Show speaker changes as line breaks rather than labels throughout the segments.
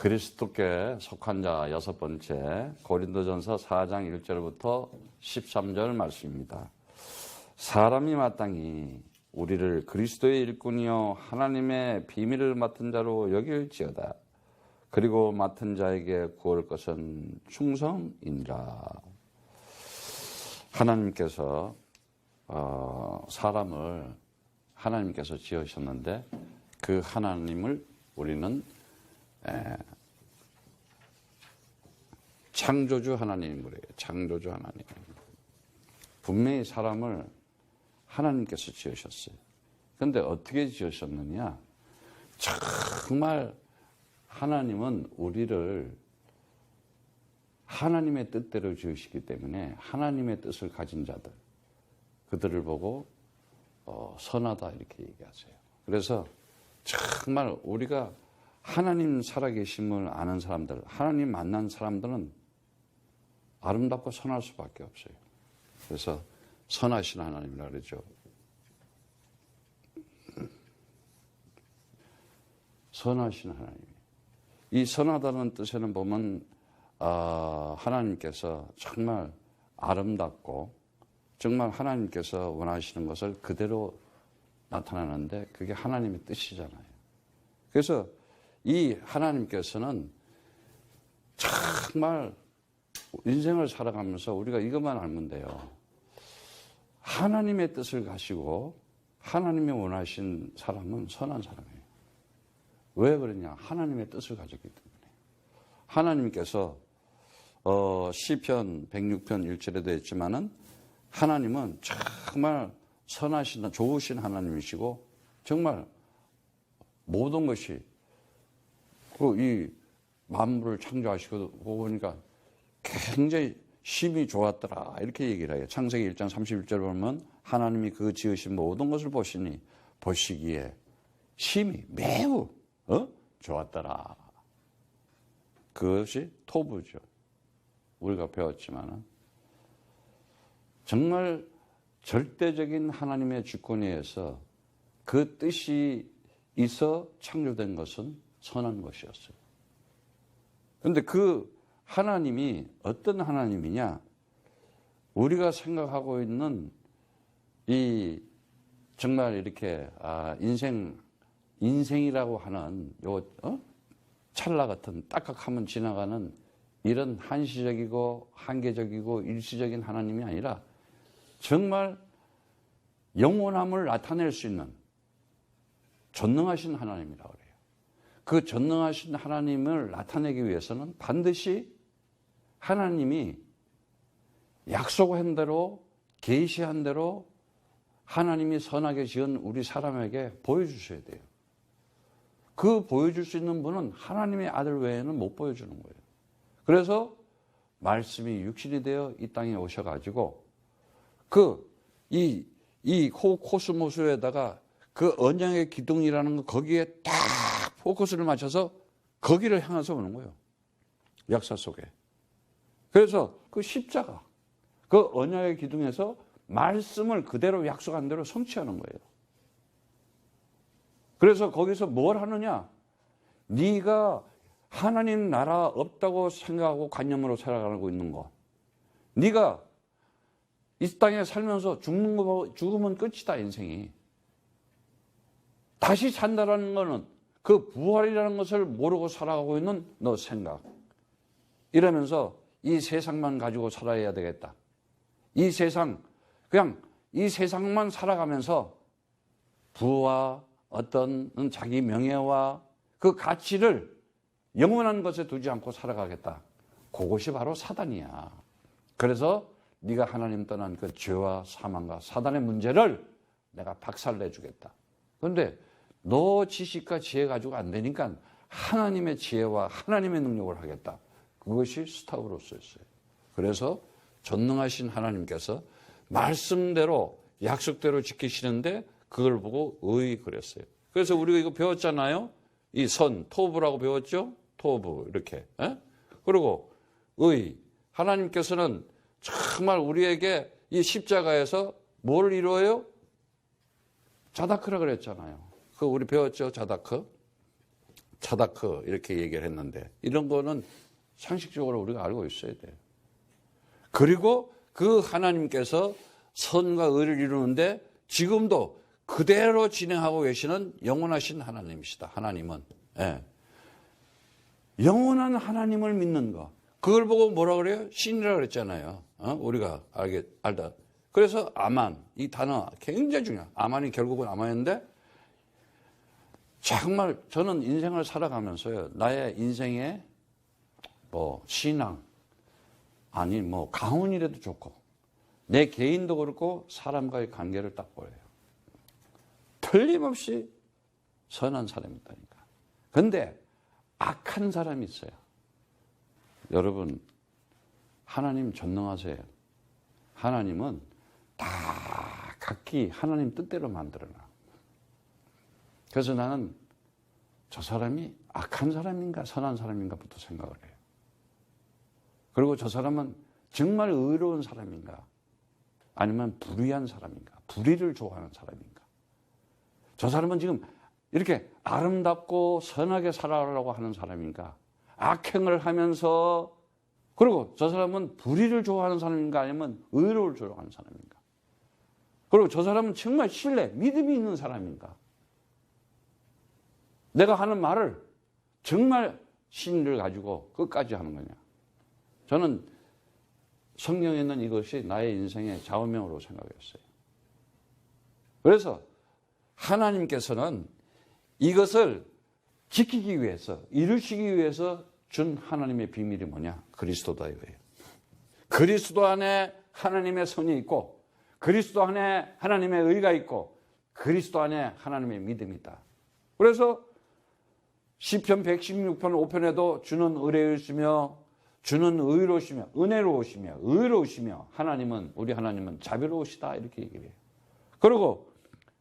그리스도께 속한 자 여섯 번째 고린도전서 4장 1절부터 13절 말씀입니다. 사람이 마땅히 우리를 그리스도의 일꾼이요 하나님의 비밀을 맡은 자로 여길지어다. 그리고 맡은 자에게 구할 것은 충성이니라. 하나님께서 사람을 하나님께서 지으셨는데 그 하나님을 우리는 창조주 하나님인 거예요. 창조주 하나님. 분명히 사람을 하나님께서 지으셨어요. 그런데 어떻게 지으셨느냐? 정말 하나님은 우리를 하나님의 뜻대로 지으시기 때문에 하나님의 뜻을 가진 자들, 그들을 보고 선하다 이렇게 얘기하세요. 그래서 정말 우리가 하나님 살아계심을 아는 사람들, 하나님 만난 사람들은 아름답고 선할 수밖에 없어요. 그래서 선하신 하나님이라 그러죠. 선하신 하나님. 이 선하다는 뜻에는 보면 하나님께서 정말 아름답고 정말 하나님께서 원하시는 것을 그대로 나타나는데 그게 하나님의 뜻이잖아요. 그래서 이 하나님께서는 정말 인생을 살아가면서 우리가 이것만 알면 돼요. 하나님의 뜻을 가지고 하나님이 원하신 사람은 선한 사람이에요. 왜 그러냐? 하나님의 뜻을 가졌기 때문에. 하나님께서 시편 106편 1절에도 했지만은 하나님은 정말 선하신 좋으신 하나님이시고 정말 모든 것이 이 만물을 창조하시고 보니까 굉장히 심히 좋았더라 이렇게 얘기를 해요. 창세기 1장 31절 보면 하나님이 그 지으신 모든 것을 보시기에 심히 매우 좋았더라. 그것이 토부죠. 우리가 배웠지만은 정말 절대적인 하나님의 주권에 의해서 그 뜻이 있어 창조된 것은 선한 것이었어요. 그런데 그 하나님이 어떤 하나님이냐? 우리가 생각하고 있는 이 정말 이렇게 인생이라고 하는 요 찰나 같은 딱딱하면 지나가는 이런 한시적이고 한계적이고 일시적인 하나님이 아니라 정말 영원함을 나타낼 수 있는 전능하신 하나님이라고 그래요. 그 전능하신 하나님을 나타내기 위해서는 반드시 하나님이 약속한 대로 계시한 대로 하나님이 선하게 지은 우리 사람에게 보여주셔야 돼요. 그 보여줄 수 있는 분은 하나님의 아들 외에는 못 보여주는 거예요. 그래서 말씀이 육신이 되어 이 땅에 오셔가지고 이 코스모스에다가 그 언약의 기둥이라는 거 거기에 딱 포커스를 맞춰서 거기를 향해서 오는 거예요. 역사 속에. 그래서 그 십자가, 그 언약의 기둥에서 말씀을 그대로 약속한 대로 성취하는 거예요. 그래서 거기서 뭘 하느냐? 네가 하나님 나라 없다고 생각하고 관념으로 살아가고 있는 거. 네가 이 땅에 살면서 죽으면 끝이다 인생이. 다시 산다라는 거는 그 부활이라는 것을 모르고 살아가고 있는 너 생각. 이러면서 이 세상만 가지고 살아야 되겠다. 이 세상만 살아가면서 부와 어떤 자기 명예와 그 가치를 영원한 것에 두지 않고 살아가겠다. 그것이 바로 사단이야. 그래서 네가 하나님 떠난 그 죄와 사망과 사단의 문제를 내가 박살내주겠다. 그런데 너 지식과 지혜 가지고 안 되니까 하나님의 지혜와 하나님의 능력을 하겠다. 그것이 스타우로스였어요. 그래서 전능하신 하나님께서 말씀대로 약속대로 지키시는데 그걸 보고 그랬어요. 그래서 우리가 이거 배웠잖아요. 이 선, 토부라고 배웠죠? 토부 이렇게. 그리고 하나님께서는 정말 우리에게 이 십자가에서 뭘 이루어요? 자다크라 그랬잖아요. 그거 우리 배웠죠? 자다크. 차다크 이렇게 얘기를 했는데 이런 거는 상식적으로 우리가 알고 있어야 돼요. 그리고 그 하나님께서 선과 의를 이루는데 지금도 그대로 진행하고 계시는 영원하신 하나님이시다. 하나님은. 예. 영원한 하나님을 믿는 거. 그걸 보고 뭐라 그래요? 신이라고 그랬잖아요. 우리가 알다. 그래서 아만, 이 단어 굉장히 중요해요. 아만이 결국은 아만인데 정말 저는 인생을 살아가면서요. 나의 인생에 뭐 신앙, 아니 뭐 가훈이라도 좋고 내 개인도 그렇고 사람과의 관계를 딱 보여요. 틀림없이 선한 사람이 있다니까. 근데 악한 사람이 있어요. 여러분, 하나님 전능하세요. 하나님은 다 각기 하나님 뜻대로 만들어놔. 그래서 나는 저 사람이 악한 사람인가 선한 사람인가부터 생각을 해요. 그리고 저 사람은 정말 의로운 사람인가 아니면 불의한 사람인가, 불의를 좋아하는 사람인가. 저 사람은 지금 이렇게 아름답고 선하게 살아가려고 하는 사람인가, 악행을 하면서, 그리고 저 사람은 불의를 좋아하는 사람인가 아니면 의로를 좋아하는 사람인가. 그리고 저 사람은 정말 신뢰, 믿음이 있는 사람인가. 내가 하는 말을 정말 신의를 가지고 끝까지 하는 거냐. 저는 성경에 있는 이것이 나의 인생의 좌우명으로 생각했어요. 그래서 하나님께서는 이것을 지키기 위해서, 이루시기 위해서 준 하나님의 비밀이 뭐냐? 그리스도다 이거예요. 그리스도 안에 하나님의 선이 있고, 그리스도 안에 하나님의 의가 있고, 그리스도 안에 하나님의 믿음이 있다. 그래서 시편 116편 5편에도 주는 의로우시며 주는 의로우시며 은혜로우시며 의로우시며 하나님은, 우리 하나님은 자비로우시다 이렇게 얘기를 해요. 그리고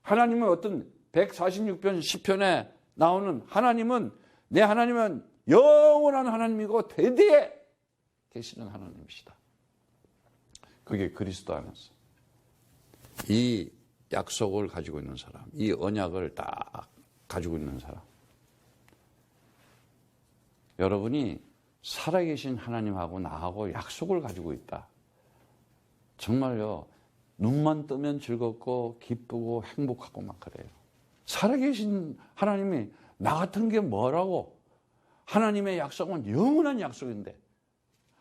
하나님은 어떤 146편 10편에 나오는 하나님은, 내 하나님은 영원한 하나님이고 대대에 계시는 하나님이시다. 그게 그리스도 안에서 이 약속을 가지고 있는 사람, 이 언약을 딱 가지고 있는 사람, 여러분이 살아계신 하나님하고 나하고 약속을 가지고 있다. 정말요, 눈만 뜨면 즐겁고 기쁘고 행복하고 막 그래요. 살아계신 하나님이 나 같은 게 뭐라고? 하나님의 약속은 영원한 약속인데,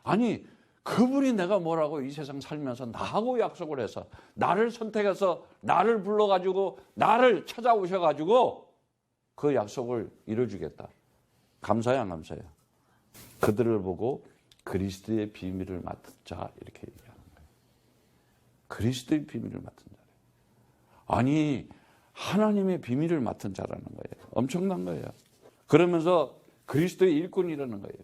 아니 그분이 내가 뭐라고 이 세상 살면서 나하고 약속을 해서 나를 선택해서 나를 불러가지고 나를 찾아오셔가지고 그 약속을 이뤄주겠다. 감사해요, 안 감사해요? 그들을 보고 그리스도의 비밀을 맡은 자 이렇게 얘기하는 거예요. 그리스도의 비밀을 맡은 자래요. 아니 하나님의 비밀을 맡은 자라는 거예요. 엄청난 거예요. 그러면서 그리스도의 일꾼이라는 거예요.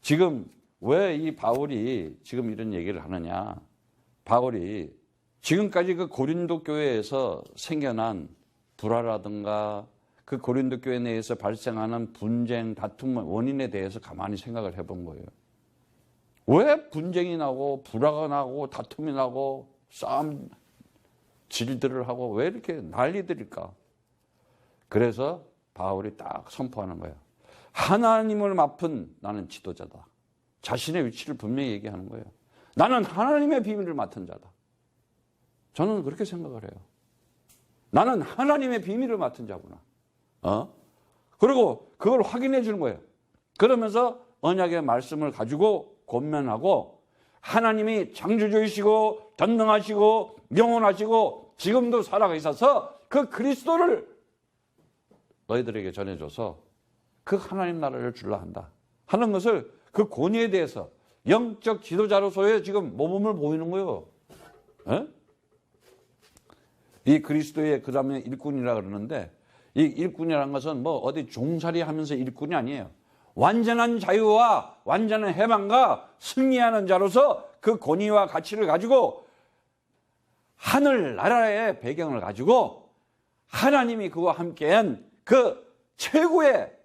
지금 왜 이 바울이 지금 이런 얘기를 하느냐. 바울이 지금까지 그 고린도 교회에서 생겨난 불화라든가 그 고린도 교회 내에서 발생하는 분쟁, 다툼 원인에 대해서 가만히 생각을 해본 거예요. 왜 분쟁이 나고 불화가 나고 다툼이 나고 싸움 질들을 하고 왜 이렇게 난리들일까? 그래서 바울이 딱 선포하는 거예요. 하나님을 맡은 나는 지도자다. 자신의 위치를 분명히 얘기하는 거예요. 나는 하나님의 비밀을 맡은 자다. 저는 그렇게 생각을 해요. 나는 하나님의 비밀을 맡은 자구나. 그리고 그걸 확인해 주는 거예요. 그러면서 언약의 말씀을 가지고 권면하고, 하나님이 창조주이시고 전능하시고 영원하시고 지금도 살아계셔서 그 그리스도를 너희들에게 전해줘서 그 하나님 나라를 주려 한다 하는 것을, 그 권위에 대해서 영적 지도자로서의 지금 모범을 보이는 거예요. 에? 이 그리스도의 그 다음에 일꾼이라 그러는데, 이 일꾼이라는 것은 뭐 어디 종살이 하면서 일꾼이 아니에요. 완전한 자유와 완전한 해방과 승리하는 자로서 그 권위와 가치를 가지고 하늘나라의 배경을 가지고 하나님이 그와 함께한 그 최고의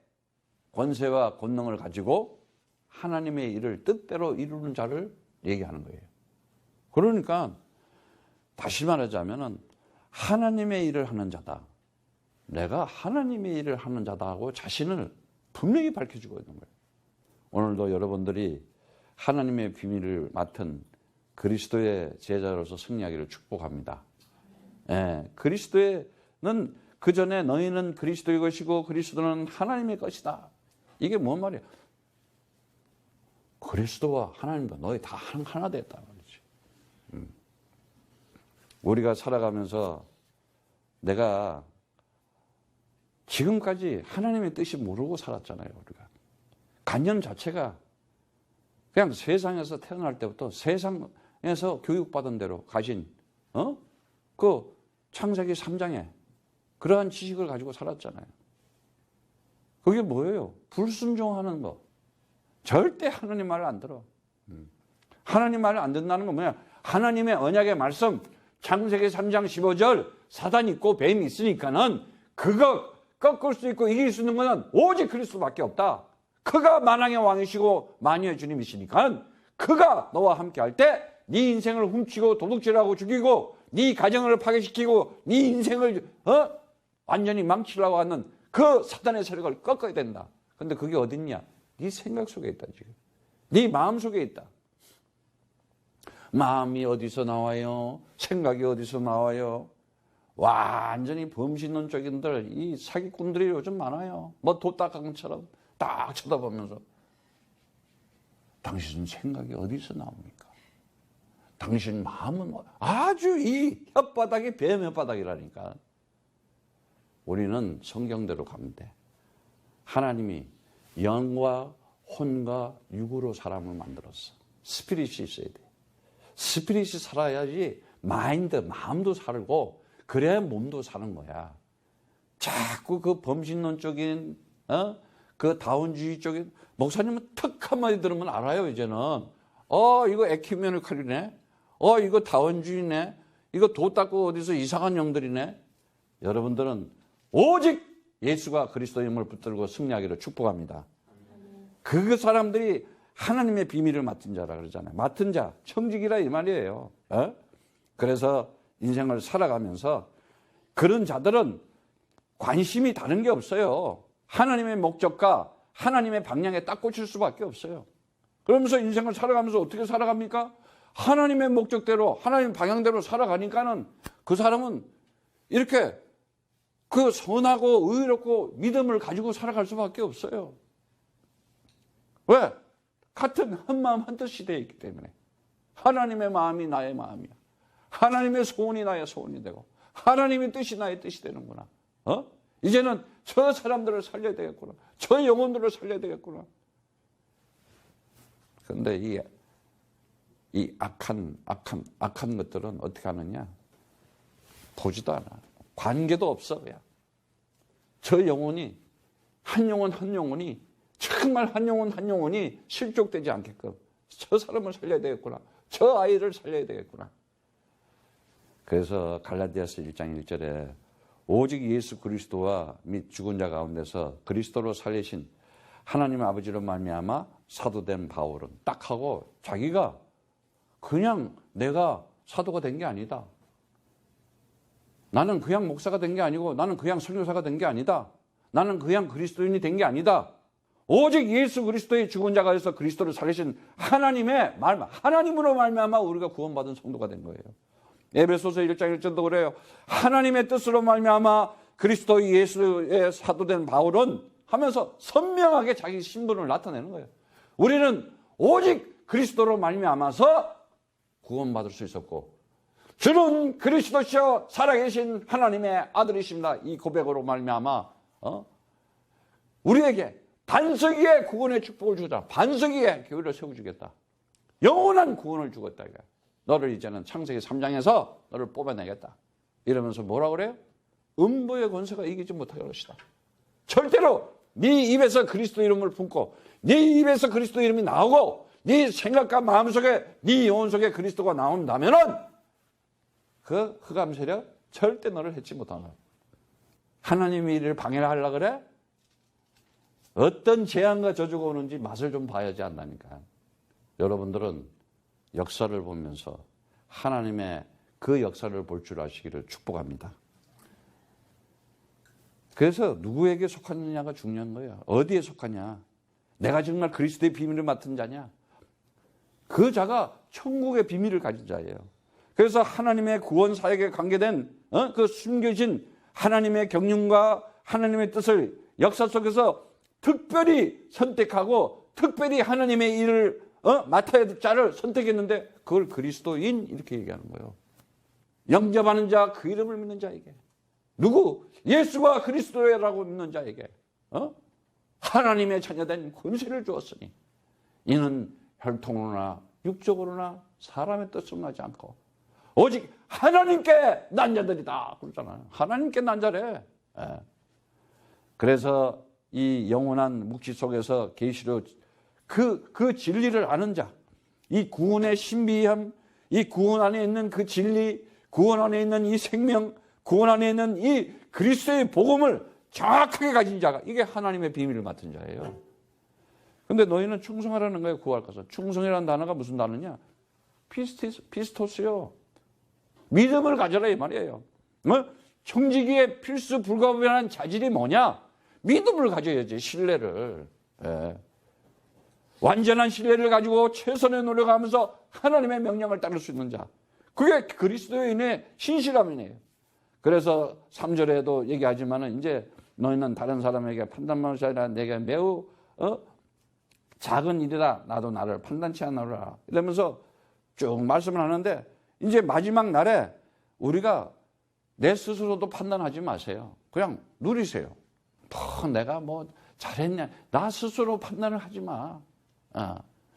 권세와 권능을 가지고 하나님의 일을 뜻대로 이루는 자를 얘기하는 거예요. 그러니까 다시 말하자면 하나님의 일을 하는 자다. 내가 하나님의 일을 하는 자다 하고 자신을 분명히 밝혀주고 있는 거예요. 오늘도 여러분들이 하나님의 비밀을 맡은 그리스도의 제자로서 승리하기를 축복합니다. 예, 그리스도는 그 전에 너희는 그리스도의 것이고 그리스도는 하나님의 것이다. 이게 뭔 말이야? 그리스도와 하나님과 너희 다 하나 됐다 말이지. 우리가 살아가면서 내가 지금까지 하나님의 뜻이 모르고 살았잖아요. 우리가 관념 자체가 그냥 세상에서 태어날 때부터 세상에서 교육받은 대로 가진 그 창세기 3장에 그러한 지식을 가지고 살았잖아요. 그게 뭐예요? 불순종하는 거. 절대 하나님 말을 안 들어. 하나님 말을 안 듣는다는 건 뭐냐? 하나님의 언약의 말씀 창세기 3장 15절 사단이 있고 뱀이 있으니까는 그거 꺾을 수 있고 이길 수 있는 것은 오직 그리스도밖에 없다. 그가 만왕의 왕이시고 만유의 주님이시니까 그가 너와 함께 할 때 네 인생을 훔치고 도둑질하고 죽이고 네 가정을 파괴시키고 네 인생을 완전히 망치려고 하는 그 사단의 세력을 꺾어야 된다. 근데 그게 어딨냐? 네 생각 속에 있다 지금. 네 마음 속에 있다. 마음이 어디서 나와요? 생각이 어디서 나와요? 완전히 범신론적인들, 이 사기꾼들이 요즘 많아요. 뭐 도딱강처럼 딱 쳐다보면서 당신 생각이 어디서 나옵니까? 당신 마음은 아주 이 혓바닥이 뱀 혓바닥이라니까. 우리는 성경대로 가면 돼. 하나님이 영과 혼과 육으로 사람을 만들었어. 스피릿이 있어야 돼. 스피릿이 살아야지 마인드, 마음도 살고 그래야 몸도 사는 거야. 자꾸 그 범신론적인 그 다원주의적인 목사님은 턱 한마디 들으면 알아요. 이제는 이거 에큐메니컬이네. 이거 다원주의네. 이거 도 닦고 어디서 이상한 영들이네. 여러분들은 오직 예수가 그리스도임을 붙들고 승리하기를 축복합니다. 그 사람들이 하나님의 비밀을 맡은 자라 그러잖아요. 맡은 자, 청직이라 이 말이에요. 그래서 인생을 살아가면서 그런 자들은 관심이 다른 게 없어요. 하나님의 목적과 하나님의 방향에 딱 꽂힐 수밖에 없어요. 그러면서 인생을 살아가면서 어떻게 살아갑니까? 하나님의 목적대로, 하나님의 방향대로 살아가니까는 그 사람은 이렇게 그 선하고 의롭고 믿음을 가지고 살아갈 수밖에 없어요. 왜? 같은 한마음 한뜻이 되어 있기 때문에. 하나님의 마음이 나의 마음이야. 하나님의 소원이 나의 소원이 되고 하나님의 뜻이 나의 뜻이 되는구나. 이제는 저 사람들을 살려야 되겠구나. 저 영혼들을 살려야 되겠구나. 그런데 이 악한 것들은 어떻게 하느냐? 보지도 않아. 관계도 없어. 그냥. 저 영혼이 한 영혼이 정말 한 영혼이 실족되지 않게끔 저 사람을 살려야 되겠구나. 저 아이를 살려야 되겠구나. 그래서 갈라디아서 1장 1절에 오직 예수 그리스도와 및 죽은 자 가운데서 그리스도로 살리신 하나님 아버지로 말미암아 사도된 바울은 딱 하고 자기가 그냥 내가 사도가 된 게 아니다. 나는 그냥 목사가 된 게 아니고 나는 그냥 선교사가 된 게 아니다. 나는 그냥 그리스도인이 된 게 아니다. 오직 예수 그리스도의 죽은 자가 되어서 그리스도를 살리신 하나님의 하나님으로 말미암아 우리가 구원받은 성도가 된 거예요. 에베소서 1장 1절도 그래요. 하나님의 뜻으로 말미암아 그리스도 예수의 사도된 바울은 하면서 선명하게 자기 신분을 나타내는 거예요. 우리는 오직 그리스도로 말미암아서 구원받을 수 있었고 주는 그리스도시여 살아계신 하나님의 아들이십니다. 이 고백으로 말미암아 우리에게 반석위에 구원의 축복을 주겠다. 반석위에 교회를 세워주겠다. 영원한 구원을 주겠다. 너를 이제는 창세기 3장에서 너를 뽑아내겠다. 이러면서 뭐라 그래요? 음부의 권세가 이기지 못하게 하시다. 절대로 네 입에서 그리스도 이름을 품고 네 입에서 그리스도 이름이 나오고 네 생각과 마음속에 네 영혼 속에 그리스도가 나온다면은 그 흑암 세력 절대 너를 해치 못하는 거야. 하나님의 일을 방해하려고 그래? 어떤 재앙과 저주가 오는지 맛을 좀 봐야지 안다니까. 여러분들은 역사를 보면서 하나님의 그 역사를 볼 줄 아시기를 축복합니다. 그래서 누구에게 속하느냐가 중요한 거예요. 어디에 속하냐. 내가 정말 그리스도의 비밀을 맡은 자냐. 그 자가 천국의 비밀을 가진 자예요. 그래서 하나님의 구원 사역에 관계된 그 숨겨진 하나님의 경륜과 하나님의 뜻을 역사 속에서 특별히 선택하고 특별히 하나님의 일을 맡아야 될 자를 선택했는데 그걸 그리스도인 이렇게 얘기하는 거예요. 영접하는 자, 그 이름을 믿는 자에게. 누구? 예수가 그리스도라고 믿는 자에게 하나님의 자녀된 권세를 주었으니 이는 혈통으로나 육적으로나 사람의 뜻으로 나지 않고 오직 하나님께 난 자들이다 그러잖아요. 하나님께 난 자래. 그래서 이 영원한 묵시 속에서 계시로 그 진리를 아는 자, 이 구원의 신비함, 이 구원 안에 있는 그 진리, 구원 안에 있는 이 생명, 구원 안에 있는 이 그리스도의 복음을 정확하게 가진 자가 이게 하나님의 비밀을 맡은 자예요. 근데 너희는 충성하라는 거예요. 구할 것은. 충성이라는 단어가 무슨 단어냐? 피스토스요. 믿음을 가져라 이 말이에요. 청지기의 필수 불가분한 자질이 뭐냐? 믿음을 가져야지. 신뢰를. 완전한 신뢰를 가지고 최선의 노력하면서 하나님의 명령을 따를 수 있는 자. 그게 그리스도인의 신실함이네요. 그래서 3절에도 얘기하지만은 이제 너희는 다른 사람에게 판단만 하시라 내게 매우 작은 일이다. 나도 나를 판단치 않으라. 이러면서 쭉 말씀을 하는데 이제 마지막 날에 우리가 내 스스로도 판단하지 마세요. 그냥 누리세요. 내가 뭐 잘했냐. 나 스스로 판단을 하지 마.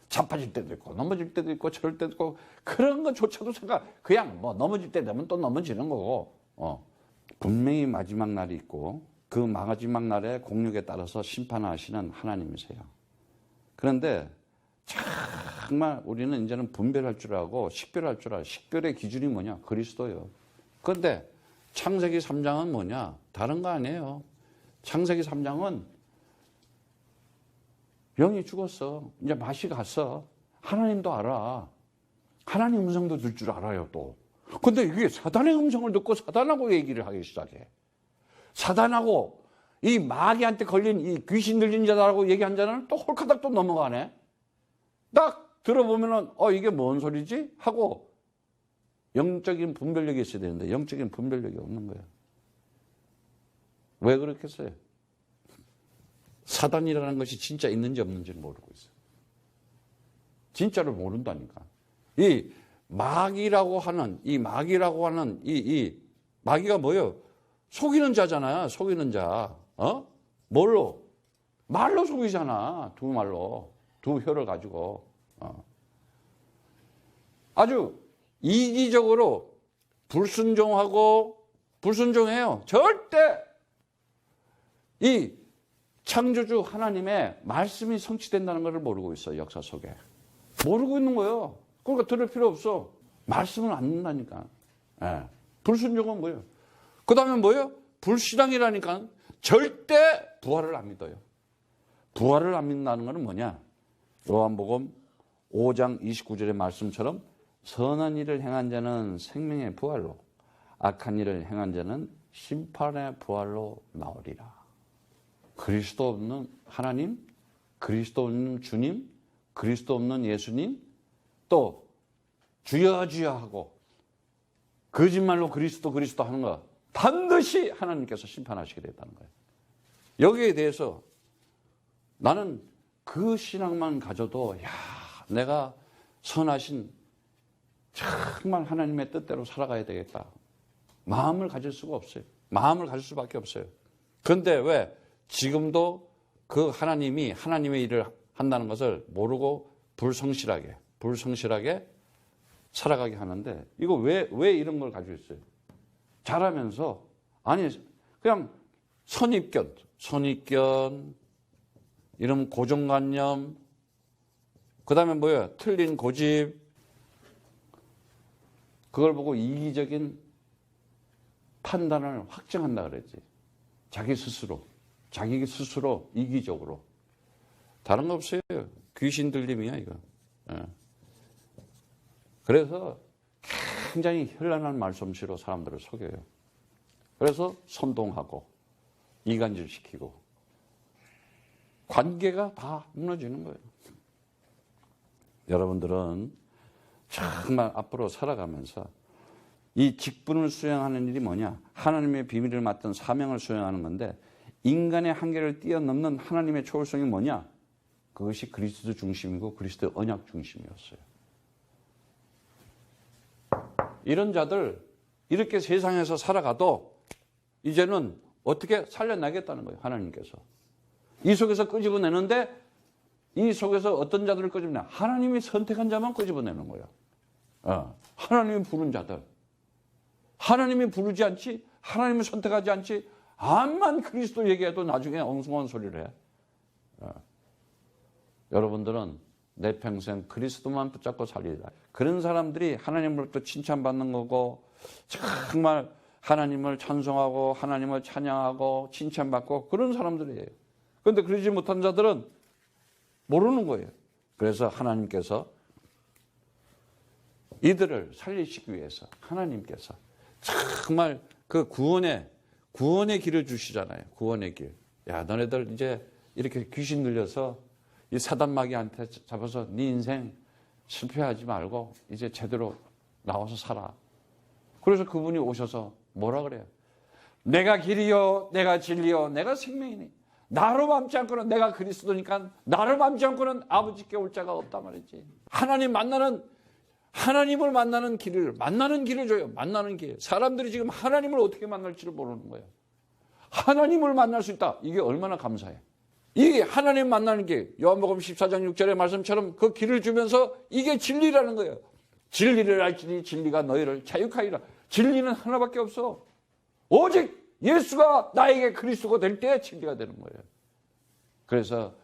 자빠질 때도 있고 넘어질 때도 있고 저럴 때도 있고 그런 것조차도 그냥 뭐 넘어질 때 되면 또 넘어지는 거고 분명히 마지막 날이 있고 그 마지막 날에 공력에 따라서 심판하시는 하나님이세요. 그런데 정말 우리는 이제는 분별할 줄 알고 식별할 줄 알고 식별의 기준이 뭐냐? 그리스도예요. 그런데 창세기 3장은 뭐냐? 다른 거 아니에요. 창세기 3장은 영이 죽었어. 이제 맛이 갔어. 하나님도 알아. 하나님 음성도 들 줄 알아요 또. 근데 이게 사단의 음성을 듣고 사단하고 얘기를 하기 시작해. 사단하고 이 마귀한테 걸린 이 귀신 들린 자라고 얘기한 자는 또 홀카닥 또 넘어가네. 딱 들어보면은 이게 뭔 소리지? 하고 영적인 분별력이 있어야 되는데 영적인 분별력이 없는 거예요. 왜 그렇겠어요? 사단이라는 것이 진짜 있는지 없는지를 모르고 있어요. 진짜를 모른다니까. 이 마귀라고 하는 이 마귀가 뭐예요? 속이는 자잖아요. 속이는 자. 뭘로? 말로 속이잖아. 두 말로. 두 혀를 가지고. 아주 이기적으로 불순종해요. 절대 이 창조주 하나님의 말씀이 성취된다는 것을 모르고 있어요. 역사 속에. 모르고 있는 거예요. 그러니까 들을 필요 없어. 말씀을 안 듣는다니까. 불순종은 뭐예요? 그 다음에 뭐예요? 불신앙이라니까. 절대 부활을 안 믿어요. 부활을 안 믿는다는 것은 뭐냐? 요한복음 5장 29절의 말씀처럼 선한 일을 행한 자는 생명의 부활로 악한 일을 행한 자는 심판의 부활로 나오리라. 그리스도 없는 하나님, 그리스도 없는 주님, 그리스도 없는 예수님, 또 주여 주여 하고 거짓말로 그리스도 하는 거 반드시 하나님께서 심판하시게 됐다는 거예요. 여기에 대해서 나는 그 신앙만 가져도 내가 선하신 정말 하나님의 뜻대로 살아가야 되겠다. 마음을 가질 수가 없어요. 마음을 가질 수밖에 없어요. 그런데 왜 지금도 그 하나님이 하나님의 일을 한다는 것을 모르고 불성실하게 살아가게 하는데 이거 왜 이런 걸 가지고 있어요? 잘하면서 그냥 선입견 이런 고정관념 그 다음에 뭐예요? 틀린 고집 그걸 보고 이기적인 판단을 확정한다 그랬지. 자기 스스로 이기적으로. 다른 거 없어요. 귀신 들림이야 이거. 그래서 굉장히 현란한 말솜씨로 사람들을 속여요. 그래서 선동하고 이간질시키고 관계가 다 무너지는 거예요. 여러분들은 정말 앞으로 살아가면서 이 직분을 수행하는 일이 뭐냐? 하나님의 비밀을 맡은 사명을 수행하는 건데 인간의 한계를 뛰어넘는 하나님의 초월성이 뭐냐? 그것이 그리스도 중심이고 그리스도 언약 중심이었어요. 이런 자들 이렇게 세상에서 살아가도 이제는 어떻게 살려내겠다는 거예요. 하나님께서. 이 속에서 끄집어내는데 이 속에서 어떤 자들을 끄집어내냐? 하나님이 선택한 자만 끄집어내는 거예요. 하나님이 부른 자들. 하나님이 부르지 않지, 하나님을 선택하지 않지, 암만 그리스도 얘기해도 나중에 엉성한 소리를 해. 여러분들은 내 평생 그리스도만 붙잡고 살리라. 그런 사람들이 하나님으로부터 칭찬받는 거고 정말 하나님을 찬송하고 하나님을 찬양하고 칭찬받고 그런 사람들이에요. 그런데 그러지 못한 자들은 모르는 거예요. 그래서 하나님께서 이들을 살리시기 위해서 하나님께서 정말 그 구원의 길을 주시잖아요. 구원의 길. 야, 너네들 이제 이렇게 귀신 들려서 이 사단마귀한테 잡아서 네 인생 실패하지 말고 이제 제대로 나와서 살아. 그래서 그분이 오셔서 뭐라 그래요? 내가 길이요, 내가 진리요, 내가 생명이니. 나로 밟지 않고는 내가 그리스도니까 나를 밟지 않고는 아버지께 올 자가 없단 말이지. 하나님을 만나는 길을 줘요. 만나는 길. 사람들이 지금 하나님을 어떻게 만날지를 모르는 거예요. 하나님을 만날 수 있다. 이게 얼마나 감사해. 이 하나님 만나는 길, 요한복음 14장 6절의 말씀처럼 그 길을 주면서 이게 진리라는 거예요. 진리를 알지니 진리가 너희를 자유하리라. 진리는 하나밖에 없어. 오직 예수가 나에게 그리스도가 될 때 진리가 되는 거예요. 그래서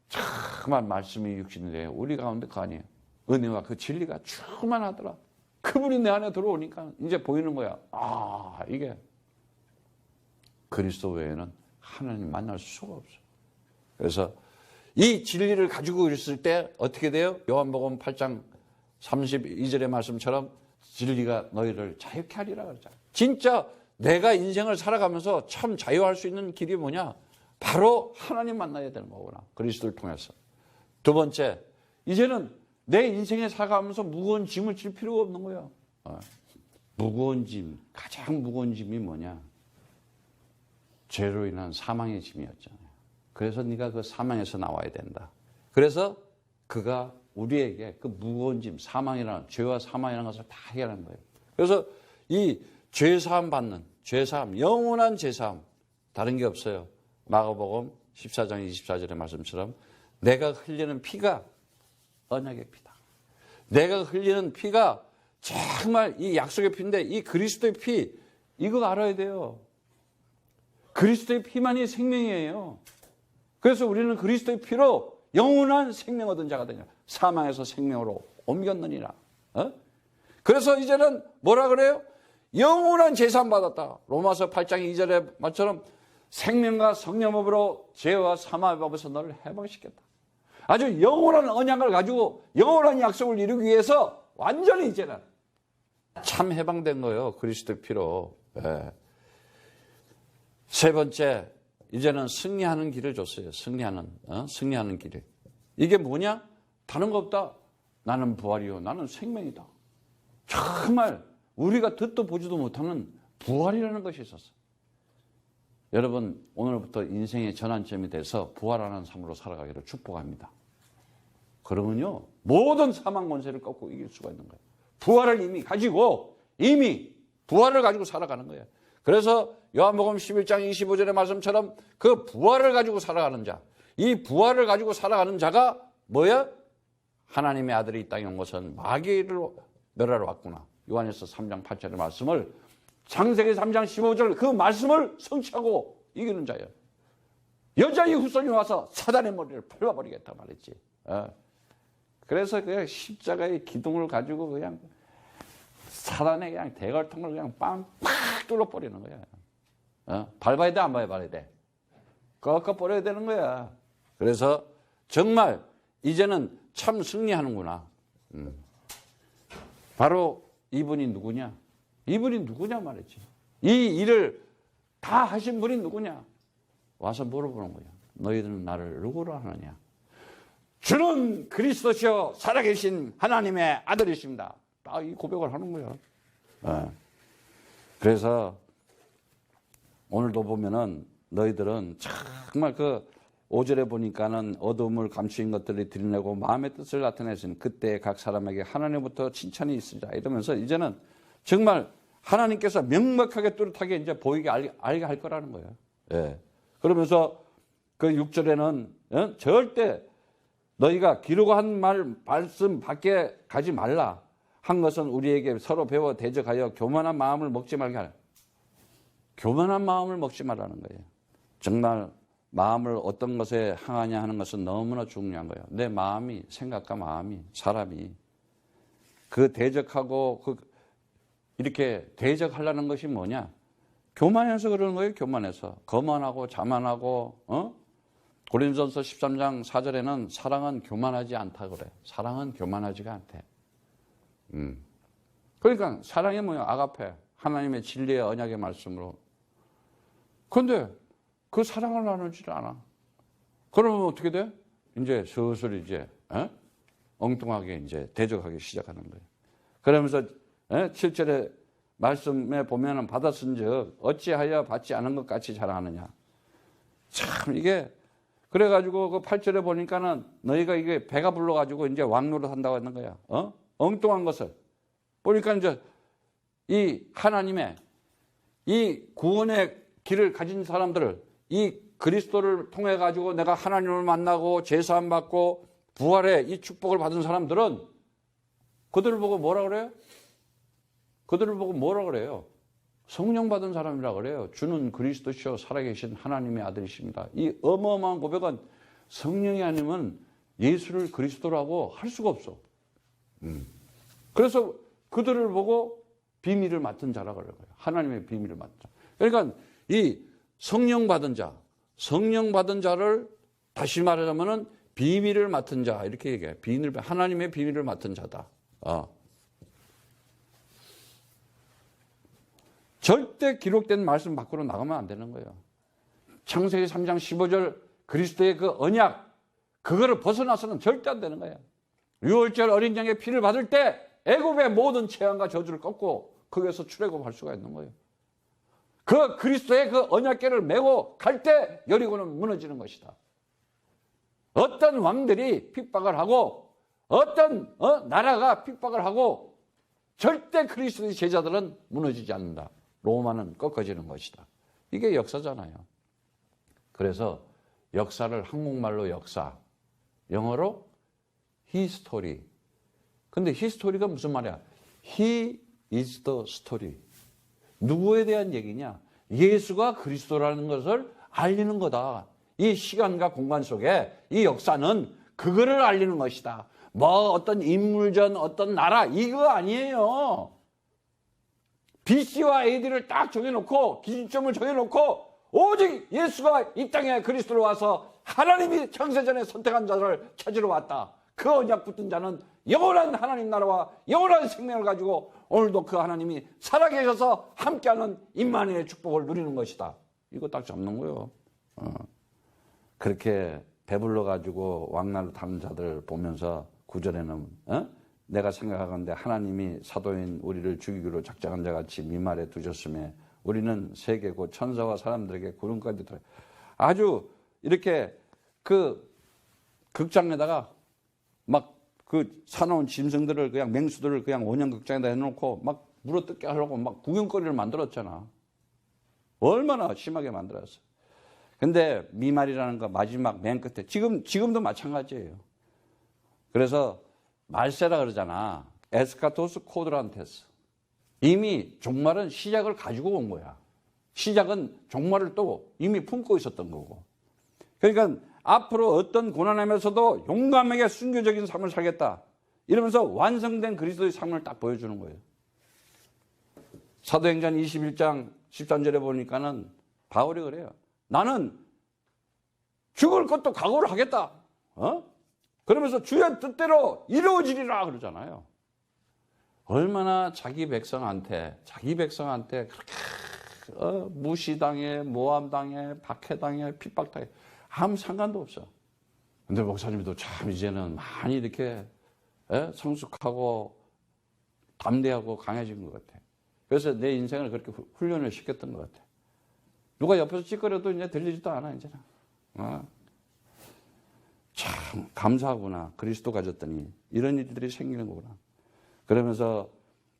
정말 말씀이 육신이 돼요. 우리 가운데 그 아니에요. 은혜와 그 진리가 충만하더라. 그분이 내 안에 들어오니까 이제 보이는 거야. 아, 이게 그리스도 외에는 하나님 만날 수가 없어. 그래서 이 진리를 가지고 있을 때 어떻게 돼요? 요한복음 8장 32절의 말씀처럼 진리가 너희를 자유케 하리라 그러잖아. 진짜 내가 인생을 살아가면서 참 자유할 수 있는 길이 뭐냐? 바로 하나님 만나야 되는 거구나. 그리스도를 통해서. 두 번째, 이제는 내 인생에 살아가면서 무거운 짐을 질 필요가 없는 거야. 무거운 짐, 가장 무거운 짐이 뭐냐? 죄로 인한 사망의 짐이었잖아요. 그래서 네가 그 사망에서 나와야 된다. 그래서 그가 우리에게 그 무거운 짐, 사망이라는, 죄와 사망이라는 것을 다 해결한 거예요. 그래서 이 죄사함 받는, 죄사함, 영원한 죄사함, 다른 게 없어요. 마가복음 14장 24절의 말씀처럼 내가 흘리는 피가 언약의 피다. 내가 흘리는 피가 정말 이 약속의 피인데 이 그리스도의 피, 이거 알아야 돼요. 그리스도의 피만이 생명이에요. 그래서 우리는 그리스도의 피로 영원한 생명 얻은 자가 되냐. 사망에서 생명으로 옮겼느니라. 그래서 이제는 뭐라 그래요? 영원한 제사함 받았다. 로마서 8장 2절의 말처럼 생명과 성령법으로 죄와 사망의 법에서 너를 해방시켰다. 아주 영원한 언약을 가지고 영원한 약속을 이루기 위해서 완전히 이제는 참 해방된 거예요. 그리스도의 피로. 네. 세 번째, 이제는 승리하는 길을 줬어요. 승리하는 길을. 이게 뭐냐? 다른 거 없다. 나는 부활이요. 나는 생명이다. 정말 우리가 듣도 보지도 못하는 부활이라는 것이 있었어. 여러분, 오늘부터 인생의 전환점이 돼서 부활하는 삶으로 살아가기를 축복합니다. 그러면요, 모든 사망 권세를 꺾고 이길 수가 있는 거예요. 부활을 이미 가지고, 부활을 가지고 살아가는 거예요. 그래서 요한복음 11장 25절의 말씀처럼 그 부활을 가지고 살아가는 자, 이 부활을 가지고 살아가는 자가 뭐야? 하나님의 아들이 이 땅에 온 것은 마귀를 멸하러 왔구나. 요한일서 3장 8절의 말씀을, 창세기 3장 15절 그 말씀을 성취하고 이기는 자예요. 여자의 후손이 와서 사단의 머리를 밟아버리겠다 말했지. 그래서 그냥 십자가의 기둥을 가지고 그냥 사단의 그냥 대갈통을 그냥 빵 팍 뚫어버리는 거야. 밟아야 돼, 안 밟아야 돼? 꺾어버려야 되는 거야. 그래서 정말 이제는 참 승리하는구나. 바로 이분이 누구냐? 이분이 누구냐 말이지. 이 일을 다 하신 분이 누구냐? 와서 물어보는 거예요. 너희들은 나를 누구로 하느냐? 주는 그리스도시요 살아계신 하나님의 아들이십니다. 딱 이 고백을 하는 거예요. 네. 그래서 오늘도 보면은 너희들은 정말 그 5절에 보니까는 어둠을 감추인 것들을 드러내고 마음의 뜻을 나타내신 그때 각 사람에게 하나님부터 칭찬이 있으리라 이러면서 이제는 정말 하나님께서 명확하게 뚜렷하게 이제 보이게 알게 할 거라는 거예요. 예. 그러면서 그 6절에는 절대 너희가 기록한 말씀 밖에 가지 말라 한 것은 우리에게 서로 배워 대적하여 교만한 마음을 먹지 말게 하라. 교만한 마음을 먹지 말라는 거예요. 정말 마음을 어떤 것에 향하냐 하는 것은 너무나 중요한 거예요. 내 마음이, 생각과 마음이, 사람이 그 대적하고 이렇게 대적하려는 것이 뭐냐? 교만해서 그러는 거예요. 교만해서. 거만하고 자만하고 고린도전서 13장 4절에는 사랑은 교만하지 않다 그래. 사랑은 교만하지가 않대. 그러니까 사랑이 뭐야? 아가페. 하나님의 진리의 언약의 말씀으로. 그런데 그 사랑을 나누질 않아. 그러면 어떻게 돼? 이제 슬슬 이제 엉뚱하게 이제 대적하기 시작하는 거예요. 그러면서 7절에 말씀에 보면은 받았은즉 어찌하여 받지 않은 것 같이 자랑하느냐. 참 이게 그래가지고 그 8절에 보니까는 너희가 이게 배가 불러가지고 이제 왕노릇 한다고 하는 거야. 엉뚱한 것을 보니까 이제 이 하나님의 이 구원의 길을 가진 사람들을 이 그리스도를 통해 가지고 내가 하나님을 만나고 제사함 받고 부활의 이 축복을 받은 사람들은 그들을 보고 뭐라 그래요? 그들을 보고 뭐라 그래요? 성령 받은 사람이라 그래요. 주는 그리스도시요 살아계신 하나님의 아들이십니다. 이 어마어마한 고백은 성령이 아니면 예수를 그리스도라고 할 수가 없어. 그래서 그들을 보고 비밀을 맡은 자라 그래요. 하나님의 비밀을 맡은 자. 그러니까 이 성령 받은 자를 다시 말하자면은 비밀을 맡은 자 이렇게 얘기해. 하나님의 비밀을 맡은 자다. 절대 기록된 말씀 밖으로 나가면 안 되는 거예요. 창세기 3장 15절 그리스도의 그 언약 그거를 벗어나서는 절대 안 되는 거예요. 유월절 어린 양의 피를 받을 때 애굽의 모든 재앙과 저주를 꺾고 거기에서 출애굽할 수가 있는 거예요. 그 그리스도의 그 언약궤를 메고 갈 때 여리고는 무너지는 것이다. 어떤 왕들이 핍박을 하고 어떤 나라가 핍박을 하고 절대 그리스도의 제자들은 무너지지 않는다. 로마는 꺾어지는 것이다. 이게 역사잖아요. 그래서 역사를 한국말로 역사, 영어로 history. 근데 history가 무슨 말이야? He is the story. 누구에 대한 얘기냐? 예수가 그리스도라는 것을 알리는 거다. 이 시간과 공간 속에 이 역사는 그거를 알리는 것이다. 뭐 어떤 인물전 어떤 나라 이거 아니에요. BC와 AD를 딱 정해놓고 기준점을 정해놓고 오직 예수가 이 땅에 그리스도로 와서 하나님이 창세전에 선택한 자를 찾으러 왔다. 그 언약 붙은 자는 영원한 하나님 나라와 영원한 생명을 가지고 오늘도 그 하나님이 살아계셔서 함께하는 임마누엘의 축복을 누리는 것이다. 이거 딱 잡는 거예요. 그렇게 배불러 가지고 왕날을 타는 자들 보면서 9절에는 내가 생각하건대 하나님이 사도인 우리를 죽이기로 작정한 자같이 미말에 두셨음에 우리는 세계 곧 천사와 사람들에게 구름까지 들어 아주 이렇게 그 극장에다가 막 그 사놓은 짐승들을 그냥 맹수들을 그냥 원형 극장에다 해놓고 막 물어뜯게 하려고 막 구경거리를 만들었잖아. 얼마나 심하게 만들었어. 근데 미말이라는 거 마지막 맨 끝에 지금도 마찬가지예요. 그래서 말세라 그러잖아. 에스카토스 코드란테스. 이미 종말은 시작을 가지고 온 거야. 시작은 종말을 또 이미 품고 있었던 거고. 그러니까 앞으로 어떤 고난하면서도 용감하게 순교적인 삶을 살겠다. 이러면서 완성된 그리스도의 삶을 딱 보여주는 거예요. 사도행전 21장 13절에 보니까는 바울이 그래요. 나는 죽을 것도 각오를 하겠다. 그러면서 주의 뜻대로 이루어지리라 그러잖아요. 얼마나 자기 백성한테 그렇게 무시당해, 모함당해, 박해당해, 핍박당해. 아무 상관도 없어. 근데 목사님도 참 이제는 많이 이렇게 성숙하고 담대하고 강해진 것 같아. 그래서 내 인생을 그렇게 훈련을 시켰던 것 같아. 누가 옆에서 찌꺼려도 이제 들리지도 않아, 이제는. 참 감사하구나. 그리스도 가졌더니 이런 일들이 생기는 거구나. 그러면서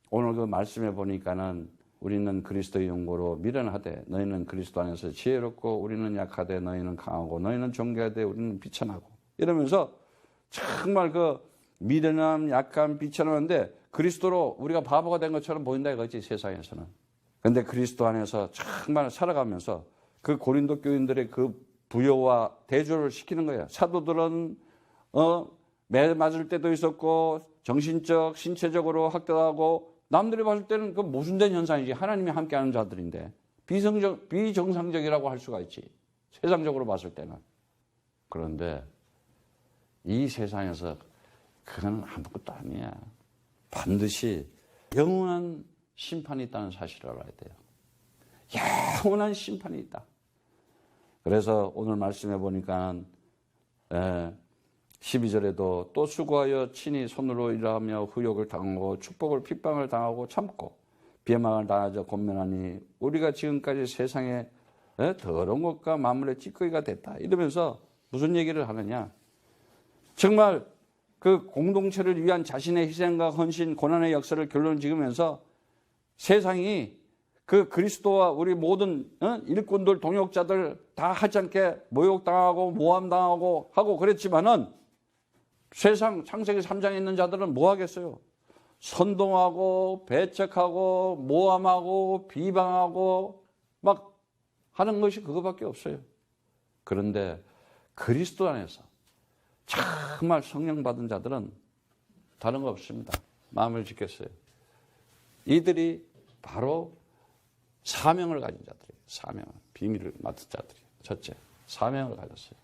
오늘 그 말씀에 보니까는 우리는 그리스도의 용고로 미련하되 너희는 그리스도 안에서 지혜롭고 우리는 약하되 너희는 강하고 너희는 존귀하되 우리는 비천하고 이러면서 정말 그 미련함, 약함, 비천함인데 그리스도로 우리가 바보가 된 것처럼 보인다 이거지 세상에서는. 근데 그리스도 안에서 정말 살아가면서 그 고린도 교인들의 그 부요와 대조를 시키는 거예요. 사도들은 매 맞을 때도 있었고 정신적, 신체적으로 학대하고 남들이 봤을 때는 그 모순된 현상이지. 하나님이 함께하는 자들인데 비정상적이라고 할 수가 있지. 세상적으로 봤을 때는. 그런데 이 세상에서 그건 아무것도 아니야. 반드시 영원한 심판이 있다는 사실을 알아야 돼요. 영원한 심판이 있다. 그래서 오늘 말씀해 보니까 12절에도 또 수고하여 친히 손으로 일하며 후욕을 당하고 축복을 핍박을 당하고 참고 비방을 당하자 권면하니 우리가 지금까지 세상에 더러운 것과 만물의 찌꺼기가 됐다. 이러면서 무슨 얘기를 하느냐. 정말 그 공동체를 위한 자신의 희생과 헌신, 고난의 역사를 결론을 지으면서 세상이 그 그리스도와 우리 모든 일꾼들, 동역자들 다 하지 않게 모욕당하고 모함당하고 하고 그랬지만은 세상 창세기 3장에 있는 자들은 뭐 하겠어요? 선동하고 배척하고 모함하고 비방하고 막 하는 것이 그거밖에 없어요. 그런데 그리스도 안에서 정말 성령 받은 자들은 다른 거 없습니다. 마음을 짓겠어요. 이들이 바로 사명을 가진 자들이에요. 사명, 비밀을 맡은 자들이에요. 첫째, 사명을 가졌어요.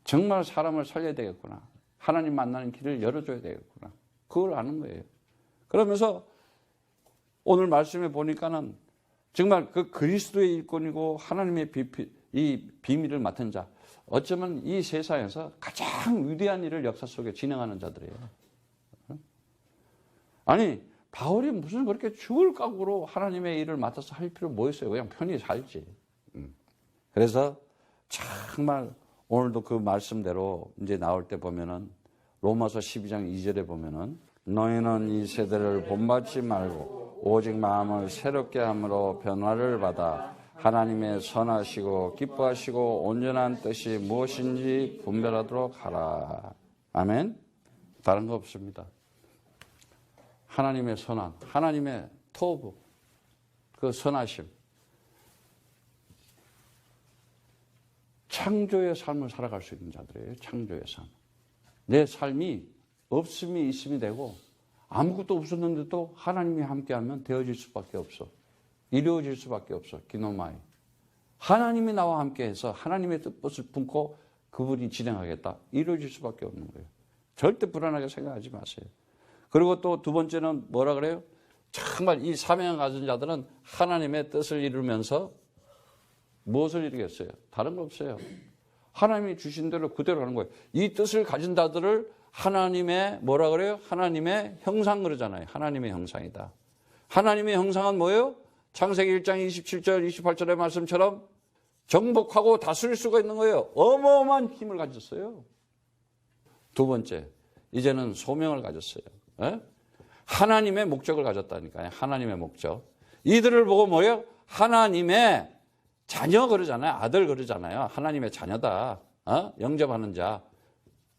정말 사람을 살려야 되겠구나. 하나님 만나는 길을 열어줘야 되겠구나. 그걸 아는 거예요. 그러면서 오늘 말씀에 보니까는 정말 그 그리스도의 일꾼이고 하나님의 이 비밀을 맡은 자, 어쩌면 이 세상에서 가장 위대한 일을 역사 속에 진행하는 자들이에요. 아니 바울이 무슨 그렇게 죽을 각오로 하나님의 일을 맡아서 할 필요 뭐 있어요? 그냥 편히 살지. 그래서 정말 오늘도 그 말씀대로 이제 나올 때 보면은 로마서 12장 2절에 보면은 너희는 이 세대를 본받지 말고 오직 마음을 새롭게 함으로 변화를 받아 하나님의 선하시고 기뻐하시고 온전한 뜻이 무엇인지 분별하도록 하라. 아멘. 다른 거 없습니다. 하나님의 선한, 하나님의 토부, 그 선하심. 창조의 삶을 살아갈 수 있는 자들이에요. 창조의 삶. 내 삶이 없음이 있음이 되고 아무것도 없었는데도 하나님이 함께하면 되어질 수밖에 없어. 이루어질 수밖에 없어. 기노마이. 하나님이 나와 함께해서 하나님의 뜻을 품고 그분이 진행하겠다. 이루어질 수밖에 없는 거예요. 절대 불안하게 생각하지 마세요. 그리고 또 두 번째는 뭐라 그래요? 정말 이 사명을 가진 자들은 하나님의 뜻을 이루면서 무엇을 이루겠어요? 다른 거 없어요. 하나님이 주신 대로 그대로 하는 거예요. 이 뜻을 가진 자들을 하나님의 뭐라 그래요? 하나님의 형상 그러잖아요. 하나님의 형상이다. 하나님의 형상은 뭐예요? 창세기 1장 27절 28절의 말씀처럼 정복하고 다스릴 수가 있는 거예요. 어마어마한 힘을 가졌어요. 두 번째, 이제는 소명을 가졌어요. 하나님의 목적을 가졌다니까요. 하나님의 목적. 이들을 보고 뭐예요? 하나님의 자녀 그러잖아요. 아들 그러잖아요. 하나님의 자녀다. 영접하는 자.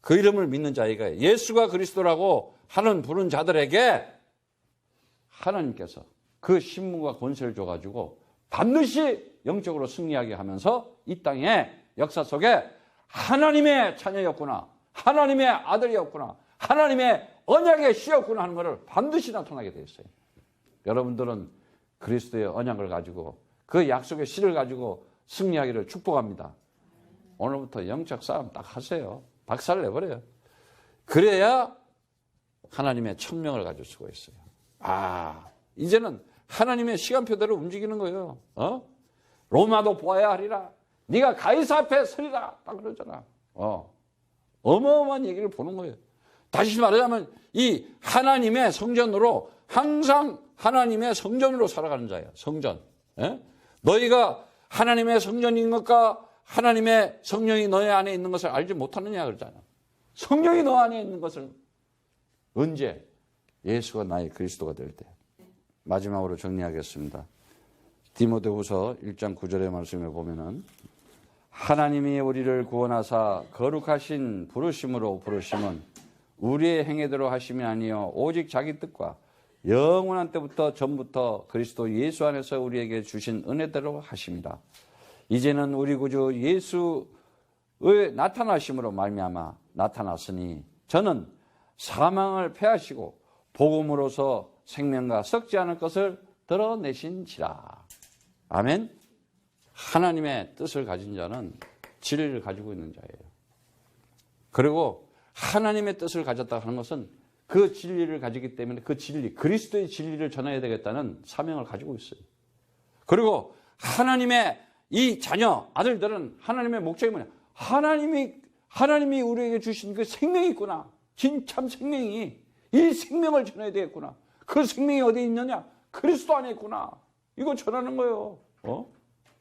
그 이름을 믿는 자이가 예수가 그리스도라고 하는 부른 자들에게 하나님께서 그 신분과 권세를 줘가지고 반드시 영적으로 승리하게 하면서 이 땅의 역사 속에 하나님의 자녀였구나. 하나님의 아들이었구나. 하나님의 언약의 씨였구나 하는 것을 반드시 나타나게 되어 있어요. 여러분들은 그리스도의 언약을 가지고 그 약속의 씨를 가지고 승리하기를 축복합니다. 오늘부터 영적 싸움 딱 하세요. 박살 내버려요. 그래야 하나님의 천명을 가질 수가 있어요. 이제는 하나님의 시간표대로 움직이는 거예요. 로마도 보아야 하리라. 네가 가이사 앞에 서리라. 딱 그러잖아. 어마어마한 얘기를 보는 거예요. 다시 말하자면 이 하나님의 성전으로 항상 하나님의 성전으로 살아가는 자예요. 성전. 너희가 하나님의 성전인 것과 하나님의 성령이 너희 안에 있는 것을 알지 못하느냐 그러잖아. 성령이 너 안에 있는 것을 언제? 예수가 나의 그리스도가 될 때. 마지막으로 정리하겠습니다. 디모데후서 1장 9절의 말씀에 보면은 하나님이 우리를 구원하사 거룩하신 부르심으로 부르심은 우리의 행위대로 하심이 아니요 오직 자기 뜻과 영원한 때부터 전부터 그리스도 예수 안에서 우리에게 주신 은혜대로 하심이라. 이제는 우리 구주 예수의 나타나심으로 말미암아 나타났으니 저는 사망을 패하시고 복음으로서 생명과 썩지 않을 것을 드러내신지라. 아멘. 하나님의 뜻을 가진 자는 진리를 가지고 있는 자예요. 그리고 하나님의 뜻을 가졌다 하는 것은 그 진리를 가지기 때문에 그 진리, 그리스도의 진리를 전해야 되겠다는 사명을 가지고 있어요. 그리고 하나님의 이 자녀, 아들들은 하나님의 목적이 뭐냐? 하나님이 우리에게 주신 그 생명이 있구나. 진참 생명이. 이 생명을 전해야 되겠구나. 그 생명이 어디에 있느냐? 그리스도 안에 있구나. 이거 전하는 거예요.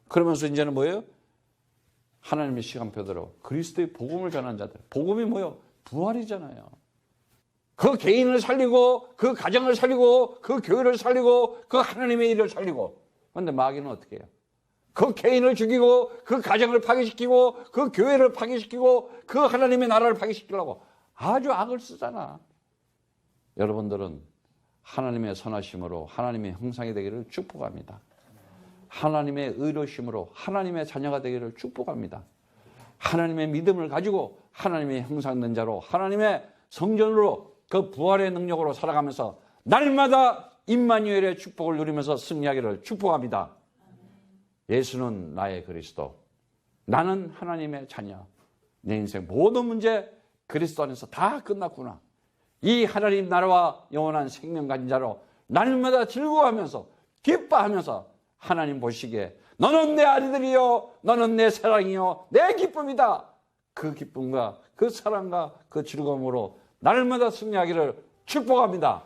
그러면서 이제는 뭐예요? 하나님의 시간표대로 그리스도의 복음을 전하는 자들. 복음이 뭐예요? 부활이잖아요. 그 개인을 살리고 그 가정을 살리고 그 교회를 살리고 그 하나님의 일을 살리고. 그런데 마귀는 어떻게 해요? 그 개인을 죽이고 그 가정을 파괴시키고 그 교회를 파괴시키고 그 하나님의 나라를 파괴시키려고 아주 악을 쓰잖아. 여러분들은 하나님의 선하심으로 하나님의 형상이 되기를 축복합니다. 하나님의 의로심으로 하나님의 자녀가 되기를 축복합니다. 하나님의 믿음을 가지고 하나님의 형상된 자로 하나님의 성전으로 그 부활의 능력으로 살아가면서 날마다 임마누엘의 축복을 누리면서 승리하기를 축복합니다. 예수는 나의 그리스도. 나는 하나님의 자녀. 내 인생 모든 문제 그리스도 안에서 다 끝났구나. 이 하나님 나라와 영원한 생명 가진 자로 날마다 즐거워하면서 기뻐하면서 하나님 보시기에 너는 내 아들이요 너는 내 사랑이요 내 기쁨이다. 그 기쁨과 그 사랑과 그 즐거움으로 날마다 승리하기를 축복합니다.